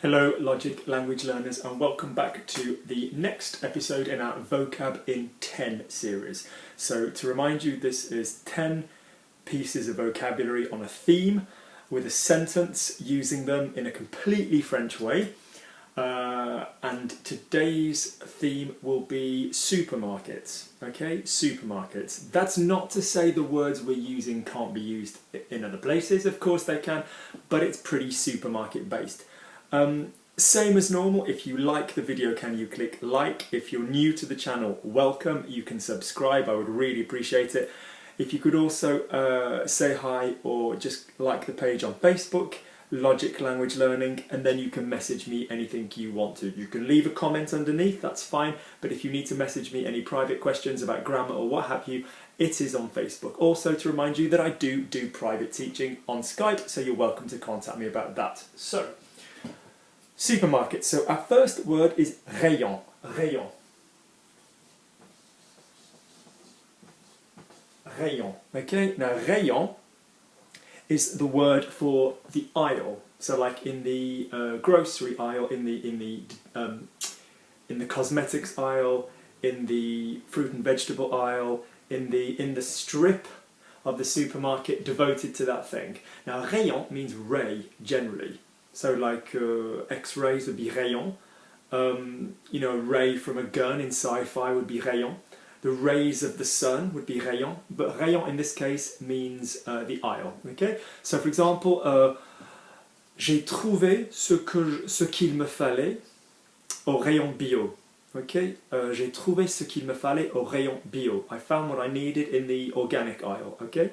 Hello Logic language learners, and welcome back to the next episode in our vocab in 10 series. So to remind you, this is 10 pieces of vocabulary on a theme with a sentence using them in a completely French way. And today's theme will be supermarkets. Okay, supermarkets. That's not to say the words we're using can't be used in other places. Of course they can, but it's pretty supermarket based. Same as normal, if you like the video, can you click like? If you're new to the channel, welcome. You can subscribe, I would really appreciate it. If you could also say hi or just like the page on Facebook, Logic Language Learning, and then you can message me anything you want to. You can leave a comment underneath, that's fine, but if you need to message me any private questions about grammar or what have you, it is on Facebook. Also to remind you that I do private teaching on Skype, so you're welcome to contact me about that. So, supermarket. So our first word is Rayon. Rayon. Rayon. Okay. Now Rayon is the word for the aisle. So like in the grocery aisle, in the cosmetics aisle, in the fruit and vegetable aisle, in the strip of the supermarket devoted to that thing. Now rayon means ray generally. So like X-rays would be rayon. You know, a ray from a gun in sci-fi would be rayon. The rays of the sun would be rayon. But rayon in this case means the aisle. Okay. So for example, j'ai trouvé ce qu'il me fallait au rayon bio. Okay. J'ai trouvé ce qu'il me fallait au rayon bio. I found what I needed in the organic aisle. Okay.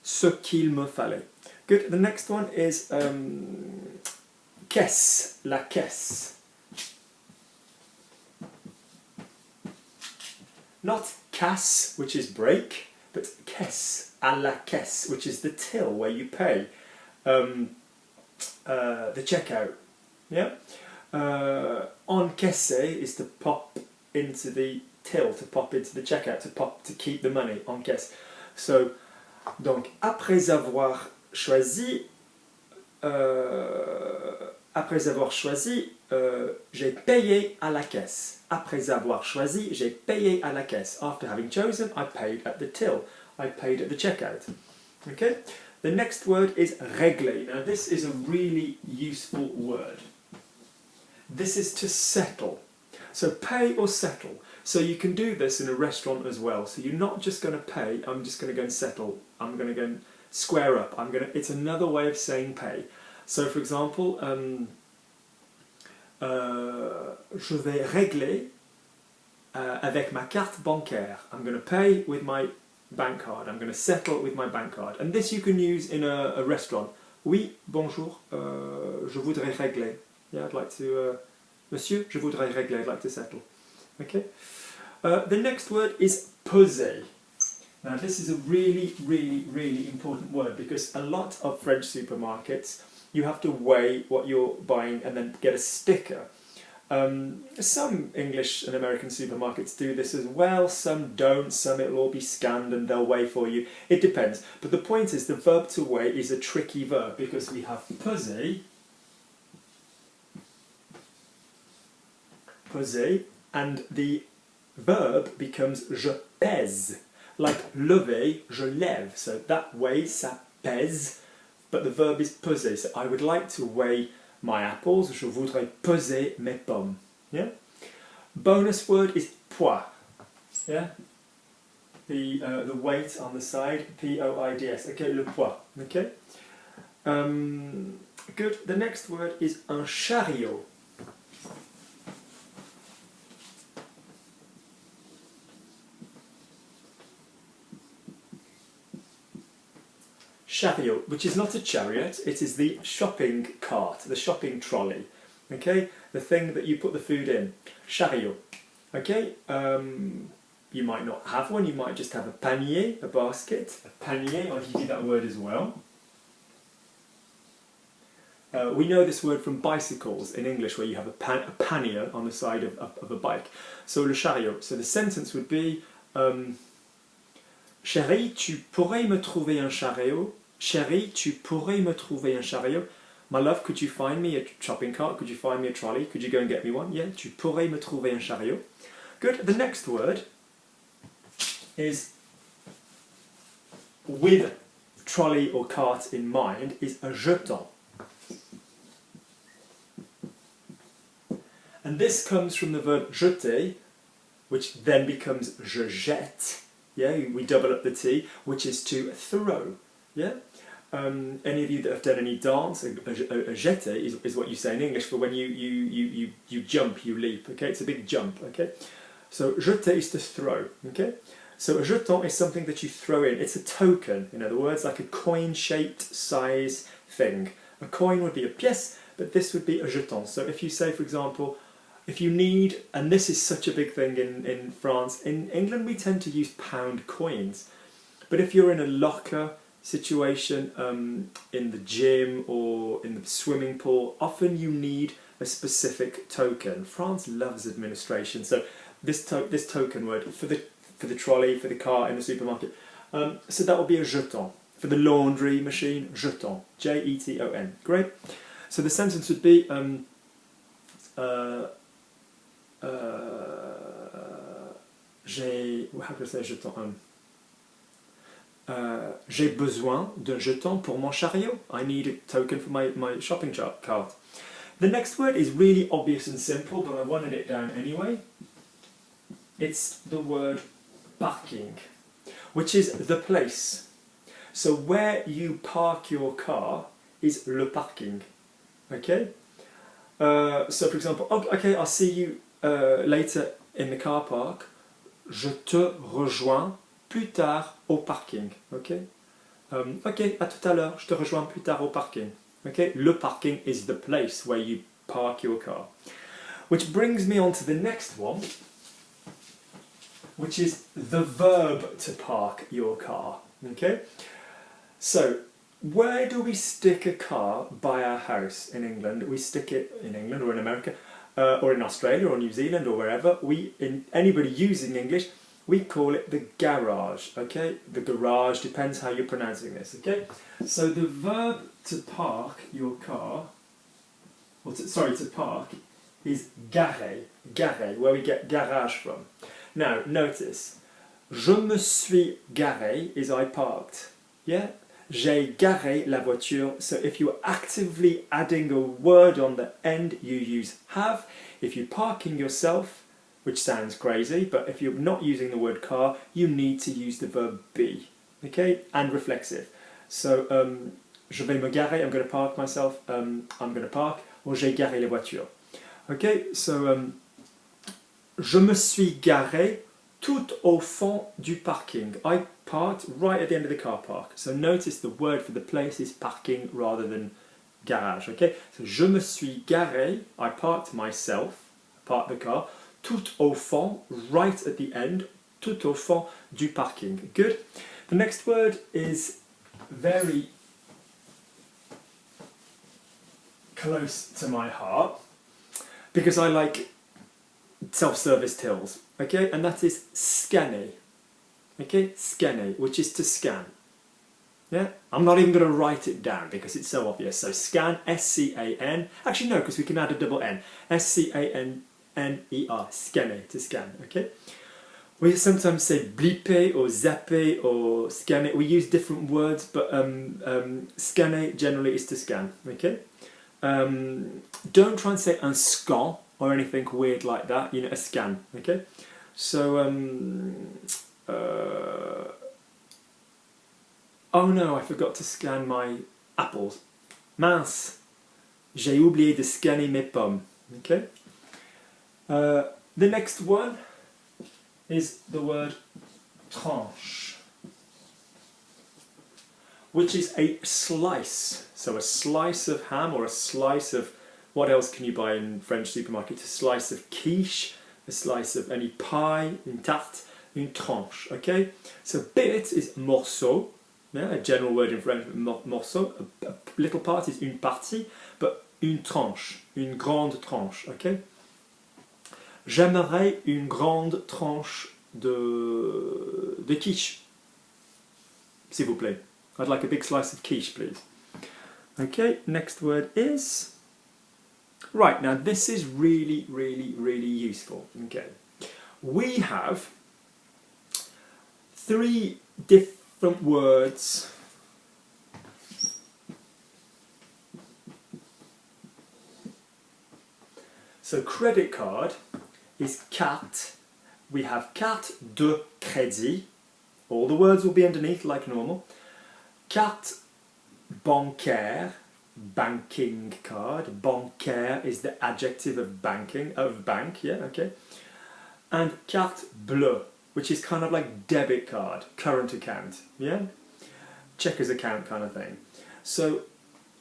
Ce qu'il me fallait. Good. The next one is caisse, la caisse. Not casse, which is break, but caisse, à la caisse, which is the till where you pay, the checkout. Yeah. Encaisser is to pop into the till, to pop into the checkout, to keep the money. Encaisse. So, donc après avoir choisi, j'ai payé à la caisse. Après avoir choisi, j'ai payé à la caisse. After having chosen, I paid at the till. I paid at the checkout. Okay. The next word is régler. Now this is a really useful word. This is to settle. So pay or settle. So you can do this in a restaurant as well. So you're not just going to pay. I'm just going to go and settle. I'm going to go and square up. It's another way of saying pay. So for example, je vais régler avec ma carte bancaire. I'm going to pay with my bank card. I'm going to settle with my bank card. And this you can use in a restaurant. Oui, bonjour, je voudrais régler. Yeah, I'd like to, monsieur, je voudrais régler. I'd like to settle. Okay. The next word is peser. Now this is a really important word because a lot of French supermarkets you have to weigh what you're buying and then get a sticker. Some English and American supermarkets do this as well, some don't, some it'll all be scanned and they'll weigh for you. It depends. But the point is the verb to weigh is a tricky verb because we have peser, and the verb becomes je pèse. Like lever, je lève. So that weighs, ça pèse. But the verb is peser. So I would like to weigh my apples. Je voudrais peser mes pommes. Yeah. Bonus word is poids. Yeah. The weight on the side. P-O-I-D-S. Okay. Le poids. Okay. Good. The next word is un chariot. Chariot, which is not a chariot, it is the shopping cart, the shopping trolley, okay? The thing that you put the food in. Chariot, okay? You might not have one, you might just have a panier, a basket. A panier, I'll give you that word as well. We know this word from bicycles in English where you have a pannier on the side of a bike. So le chariot, so the sentence would be Chérie, tu pourrais me trouver un chariot? Chérie, tu pourrais me trouver un chariot? My love, could you find me a shopping cart? Could you find me a trolley? Could you go and get me one? Yeah, tu pourrais me trouver un chariot. Good. The next word is, with trolley or cart in mind, is a jeton. And this comes from the verb jeter, which then becomes je jette. Yeah, we double up the T, which is to throw. Yeah. Any of you that have done any dance, a jeter is what you say in English for when you jump, you leap. Okay, it's a big jump. Okay, so jeter is to throw. Okay, so a jeton is something that you throw in. It's a token, in other words, like a coin-shaped size thing. A coin would be a pièce, but this would be a jeton. So if you say, for example, if you need, and this is such a big thing in France, in England we tend to use pound coins, but if you're in a locker situation, in the gym or in the swimming pool, often you need a specific token. France loves administration, so this token word for the trolley, for the car in the supermarket, so that will be a jeton. For the laundry machine, jeton, J-E-T-O-N. Great. So the sentence would be, j'ai besoin d'un jeton pour mon chariot. I need a token for my shopping cart. The next word is really obvious and simple, but I wanted it down anyway. It's the word parking, which is the place. So where you park your car is le parking. Okay? So for example, okay, I'll see you later in the car park. Je te rejoins plus tard au parking. Okay? Okay, à tout à l'heure. Je te rejoins plus tard au parking. Okay? Le parking is the place where you park your car. Which brings me on to the next one, which is the verb to park your car. Okay? So, where do we stick a car by our house in England? We stick it in England or in America, or in Australia or New Zealand or wherever. Anybody using English, we call it the garage. Okay, the garage depends how you're pronouncing this. Okay, so the verb to park your car, or to park, is garer. Garer, where we get garage from. Now notice, je me suis garé is I parked. Yeah. J'ai garé la voiture. So if you're actively adding a word on the end, you use have. If you're parking yourself, which sounds crazy, but if you're not using the word car, you need to use the verb be. Okay? And reflexive. So, je vais me garer, I'm going to park myself, I'm going to park, or j'ai garé la voiture. Okay? So, je me suis garé tout au fond du parking. I parked right at the end of the car park. So notice the word for the place is parking rather than garage. Okay, so je me suis garé. I parked myself, parked the car. Tout au fond, right at the end. Tout au fond du parking. Good. The next word is very close to my heart because I like self-service tills. Okay, and that is scanner. Okay, scanner, which is to scan. Yeah, I'm not even going to write it down because it's so obvious. So scan, S-C-A-N. Actually, no, because we can add a double N. S-C-A-N-N-E-R, scanner, to scan. Okay. We sometimes say blipper or zapper or scanner. We use different words, but scanner generally is to scan. Okay. Don't try and say un scan or anything weird like that. You know, a scan. Okay. So oh no, I forgot to scan my apples. Mince, j'ai oublié de scanner mes pommes. Okay. The next one is the word tranche, which is a slice. So a slice of ham or a slice of, what else can you buy in French supermarkets? A slice of quiche, a slice of any pie, une tarte, une tranche. Okay, so bit is morceau, yeah, a general word in French, morceau. A little part is une partie, but une tranche, une grande tranche. Okay. J'aimerais une grande tranche de quiche, s'il vous plaît. I'd like a big slice of quiche, please. Okay, next word is... Right, now this is really, really, really useful. Okay, we have 3 different words so credit card is carte. We have carte de crédit. All the words will be underneath like normal. Carte bancaire, banking card. Bancaire is the adjective of banking, of bank, yeah, okay. And carte bleue, which is kind of like debit card, current account, yeah? Checkers account kind of thing. So,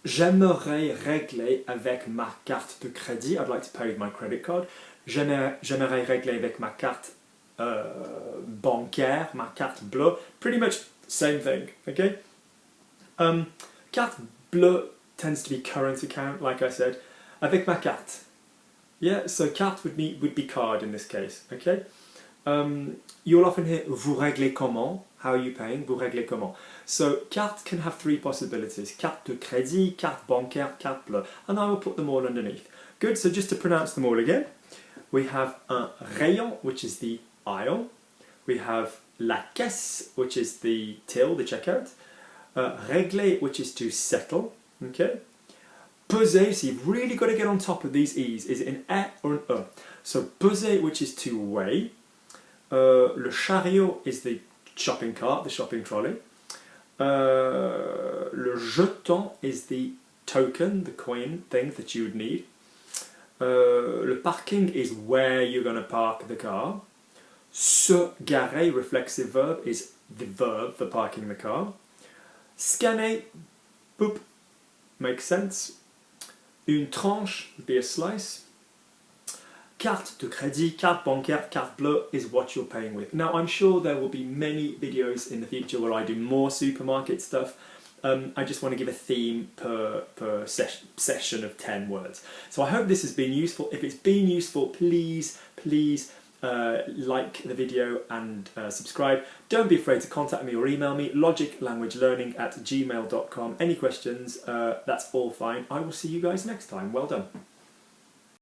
j'aimerais régler avec ma carte de crédit. I'd like to pay with my credit card. J'aimerais régler avec ma carte bancaire, ma carte bleue. Pretty much same thing, okay? Carte bleue tends to be current account, like I said. Avec ma carte. Yeah, so carte would be card in this case, okay? You'll often hear vous réglez comment? How are you paying? Vous réglez comment? So carte can have 3 possibilities. Carte de crédit, carte bancaire, carte bleue. And I will put them all underneath. Good, so just to pronounce them all again. We have un rayon, which is the aisle. We have la caisse, which is the till, the checkout. Régler, which is to settle. Okay. Peser, so you've really got to get on top of these E's. Is it an E or an E? So peser, which is to weigh. Le chariot is the shopping cart, the shopping trolley. Le jeton is the token, the coin thing that you would need. Le parking is where you're going to park the car. Se garer, reflexive verb, is the verb for parking the car. Scanner, boop, makes sense. Une tranche would be a slice. Carte de crédit, carte bancaire, carte bleue is what you're paying with. Now I'm sure there will be many videos in the future where I do more supermarket stuff. I just want to give a theme per session of 10 words. So I hope this has been useful. If it's been useful, please like the video and subscribe. Don't be afraid to contact me or email me, logiclanguagelearning@gmail.com. Any questions, that's all fine. I will see you guys next time. Well done.